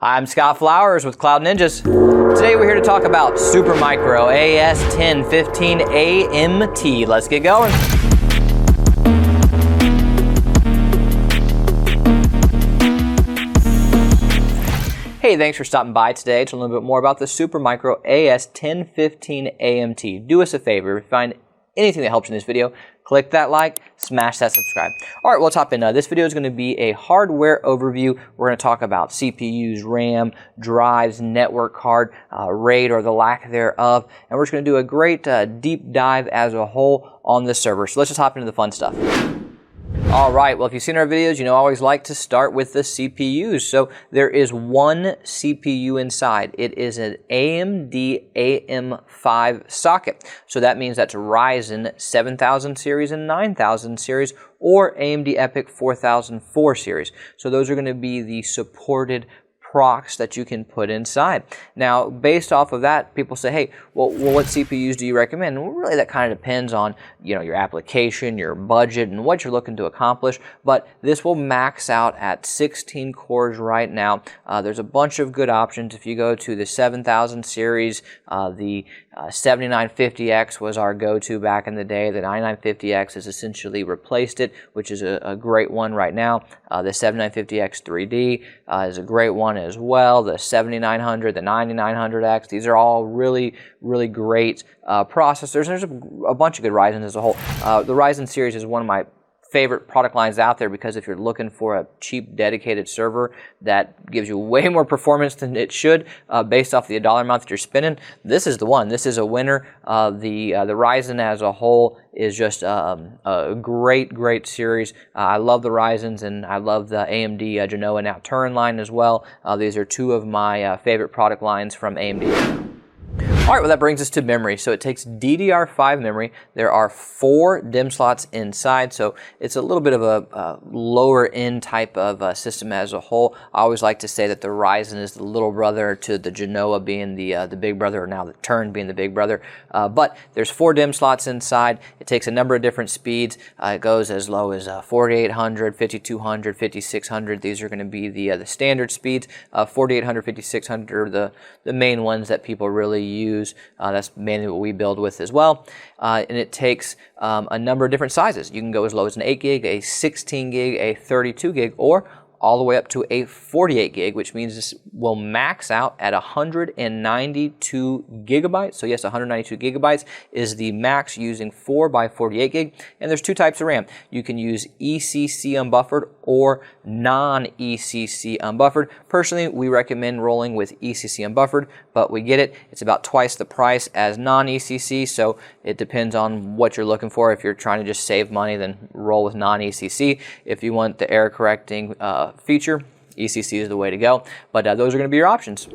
I'm Scott Flowers with Cloud Ninjas. Today we're here to talk about Supermicro AS-1015A-MT. Let's get going. Hey, thanks for stopping by today to learn a little bit more about the Supermicro AS-1015A-MT. Do us a favor, if you find anything that helps in this video, click that like, smash that subscribe. All right, let's hop in. This video is going to be a hardware overview. We're going to talk about CPUs, RAM, drives, network card, RAID or the lack thereof, and we're just going to do a great deep dive as a whole on this server. So let's just hop into the fun stuff. All right, well, if you've seen our videos, you know I always like to start with the CPUs. So there is one CPU inside. It is an AMD AM5 socket. So that means that's Ryzen 7000 series and 9000 series or AMD EPYC 4004 series. So those are going to be the supported procs that you can put inside. Now, based off of that, people say, hey, well, what CPUs do you recommend? Well, really, that kind of depends on, your application, your budget, and what you're looking to accomplish. But this will max out at 16 cores right now. There's a bunch of good options. If you go to the 7000 series, the 7950X was our go-to back in the day. The 9950X has essentially replaced it, which is a great one right now. The 7950X 3D is a great one as well. The 7900, the 9900X, these are all really great processors. There's a bunch of good Ryzen as a whole. The Ryzen series is one of my favorite product lines out there because if you're looking for a cheap dedicated server that gives you way more performance than it should based off the dollar amount that you're spending, this is the one. This is a winner. The Ryzen as a whole is just a great series. I love the Ryzens and I love the AMD Genoa now Turin line as well. These are two of my favorite product lines from AMD. All right, well, that brings us to memory. So it takes DDR5 memory. There are 4 DIMM slots inside, so it's a little bit of a lower end type of system as a whole. I always like to say that the Ryzen is the little brother to the Genoa being the big brother, or now the Turin being the big brother. But there's 4 DIMM slots inside. It takes a number of different speeds. It goes as low as 4800, 5200, 5600. These are going to be the standard speeds. 4800, 5600 are the main ones that people really use. That's mainly what we build with as well. And it takes a number of different sizes. You can go as low as an 8 gig, a 16 gig, a 32 gig, or all the way up to a 48 gig, which means this will max out at 192 gigabytes. So yes, 192 gigabytes is the max using 4 by 48 gig. And there's 2 types of RAM. You can use ECC unbuffered or non-ECC unbuffered. Personally, we recommend rolling with ECC unbuffered, but we get it. It's about twice the price as non-ECC, so it depends on what you're looking for. If you're trying to just save money, then roll with non-ECC. If you want the error correcting feature, ECC is the way to go, but those are going to be your options.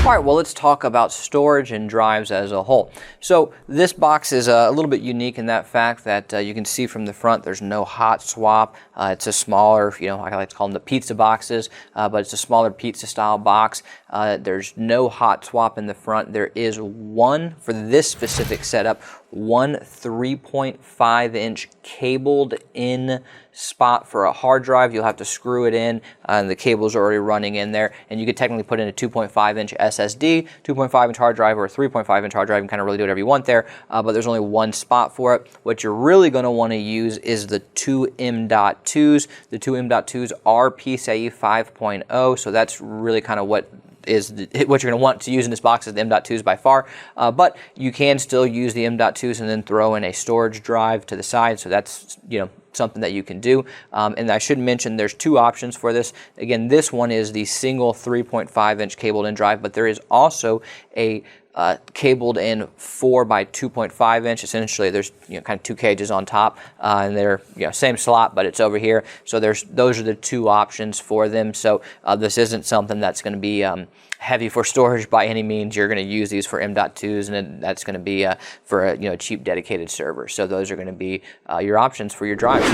All right, well, let's talk about storage and drives as a whole. So this box is a little bit unique in that fact that you can see from the front there's no hot swap. It's a smaller, I like to call them the pizza boxes, but it's a smaller pizza style box. There's no hot swap in the front. There is one, for this specific setup, one 3.5 inch cabled in spot for a hard drive. You'll have to screw it in and the cable's already running in there, and you could technically put in a 2.5 inch SSD, 2.5 inch hard drive, or a 3.5 inch hard drive and kind of really do whatever you want there, but there's only one spot for it. What you're really going to want to use is the 2 M.2s. The 2 M.2s are PCIe 5.0, so that's really kind of what you're going to want to use in this box is the M.2s by far, but you can still use the M.2s and then throw in a storage drive to the side, so that's something that you can do. And I should mention there's 2 options for this. Again, this one is the single 3.5 inch cabled in drive, but there is also a cabled in 4 by 2.5 inch. Essentially, there's kind of 2 cages on top, and they're same slot, but it's over here. So those are the 2 options for them. So this isn't something that's going to be heavy for storage by any means. You're going to use these for M.2s, and that's going to be for a cheap dedicated server. So those are going to be your options for your drives.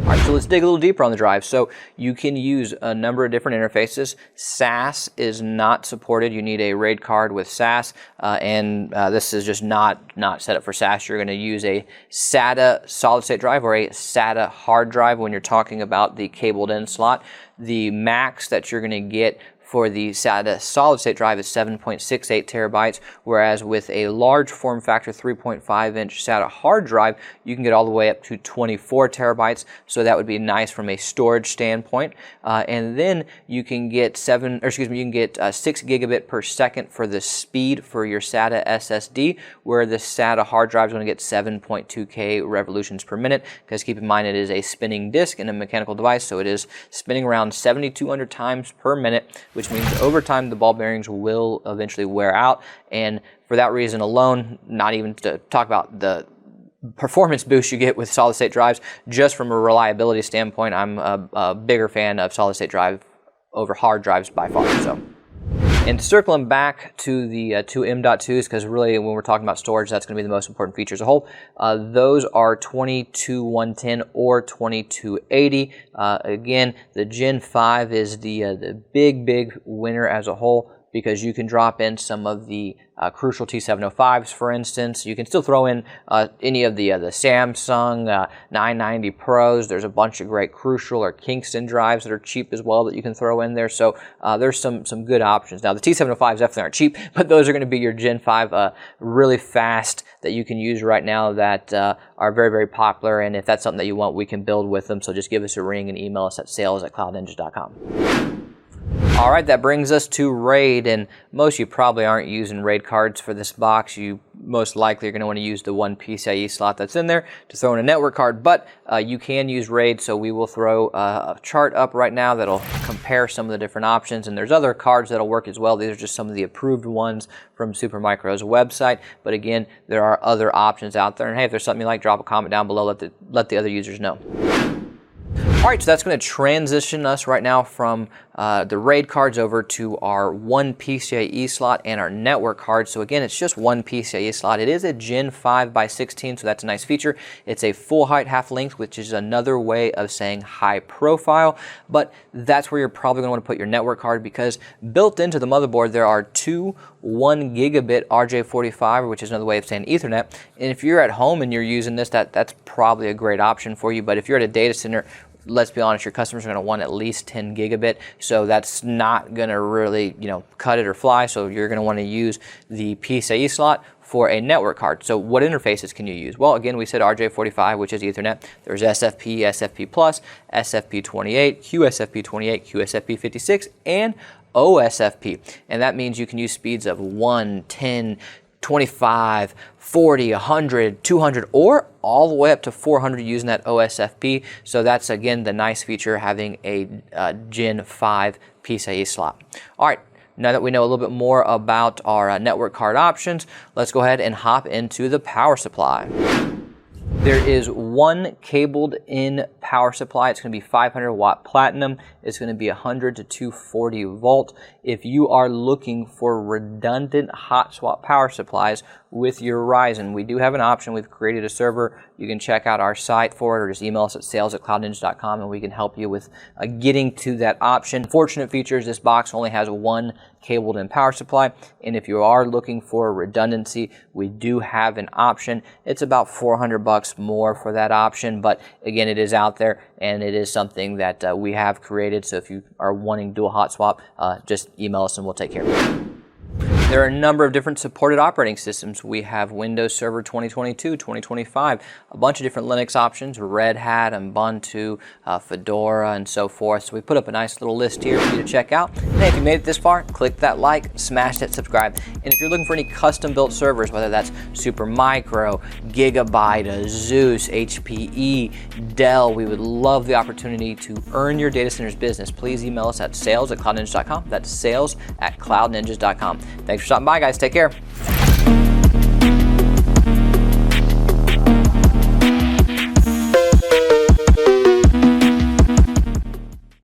All right, so let's dig a little deeper on the drive. So you can use a number of different interfaces. SAS is not supported. You need a RAID card with SAS, and this is just not set up for SAS. You're going to use a SATA solid-state drive or a SATA hard drive when you're talking about the cabled-in slot. The max that you're going to get for the SATA solid-state drive is 7.68 terabytes, whereas with a large form factor 3.5-inch SATA hard drive, you can get all the way up to 24 terabytes. So that would be nice from a storage standpoint. And then you can get 6 gigabit per second for the speed for your SATA SSD, where the SATA hard drive is going to get 7.2K revolutions per minute. Because keep in mind, it is a spinning disk and a mechanical device, so it is spinning around 7,200 times per minute, which means over time the ball bearings will eventually wear out. And for that reason alone, not even to talk about the performance boost you get with solid state drives, just from a reliability standpoint, I'm a bigger fan of solid state drive over hard drives by far. And circling back to the two M.2s, because really when we're talking about storage, that's going to be the most important feature as a whole. Those are 22110 or 2280. Again, the Gen 5 is the big winner as a whole, because you can drop in some of the crucial T705s, for instance. You can still throw in any of the Samsung 990 Pros. There's a bunch of great Crucial or Kingston drives that are cheap as well that you can throw in there. So there's some good options. Now, the T705s definitely aren't cheap, but those are going to be your Gen 5 really fast that you can use right now that are very popular. And if that's something that you want, we can build with them. So just give us a ring and email us at sales@cloudninjas.com. All right, that brings us to RAID, and most of you probably aren't using RAID cards for this box. You most likely are going to want to use the one PCIe slot that's in there to throw in a network card, but you can use RAID, so we will throw a chart up right now that'll compare some of the different options, and there's other cards that'll work as well. These are just some of the approved ones from Supermicro's website, but again, there are other options out there, and hey, if there's something you like, drop a comment down below, let the other users know. All right, so that's going to transition us right now from the RAID cards over to our one PCIe slot and our network card. So again, it's just one PCIe slot. It is a Gen 5 by 16, so that's a nice feature. It's a full height, half length, which is another way of saying high profile, but that's where you're probably going to want to put your network card, because built into the motherboard, there are two 1 gigabit RJ45, which is another way of saying Ethernet. And if you're at home and you're using this, that's probably a great option for you. But if you're at a data center, let's be honest, your customers are going to want at least 10 gigabit, so that's not going to really, cut it or fly. So you're going to want to use the PCIe slot for a network card. So what interfaces can you use? Well, again, we said RJ45, which is Ethernet. There's SFP, SFP+, SFP28, QSFP28, QSFP56, and OSFP. And that means you can use speeds of 1, 10, 25, 40, 100, 200, or all the way up to 400 using that OSFP. So that's, again, the nice feature having a Gen 5 PCIe slot. All right, now that we know a little bit more about our network card options, let's go ahead and hop into the power supply. There is one cabled in power supply. It's going to be 500 watt platinum. It's going to be 100 to 240 volt. If you are looking for redundant hot swap power supplies with your Ryzen, we do have an option. We've created a server. You can check out our site for it, or just email us at sales@cloudninjas.com and we can help you with getting to that option. Fortunate features, this box only has one cabled in power supply, and if you are looking for redundancy, we do have an option. It's about $400 more for that option, but again, it is out there and it is something that we have created. So if you are wanting dual hot swap, just email us and we'll take care of it. There are a number of different supported operating systems. We have Windows Server 2022, 2025, a bunch of different Linux options, Red Hat, Ubuntu, Fedora, and so forth. So we put up a nice little list here for you to check out. And if you made it this far, click that like, smash that subscribe. And if you're looking for any custom-built servers, whether that's Supermicro, Gigabyte, Asus, HPE, Dell, we would love the opportunity to earn your data center's business. Please email us at sales@cloudninjas.com. That's sales@cloudninjas.com. Thanks for stopping by, guys. Take care.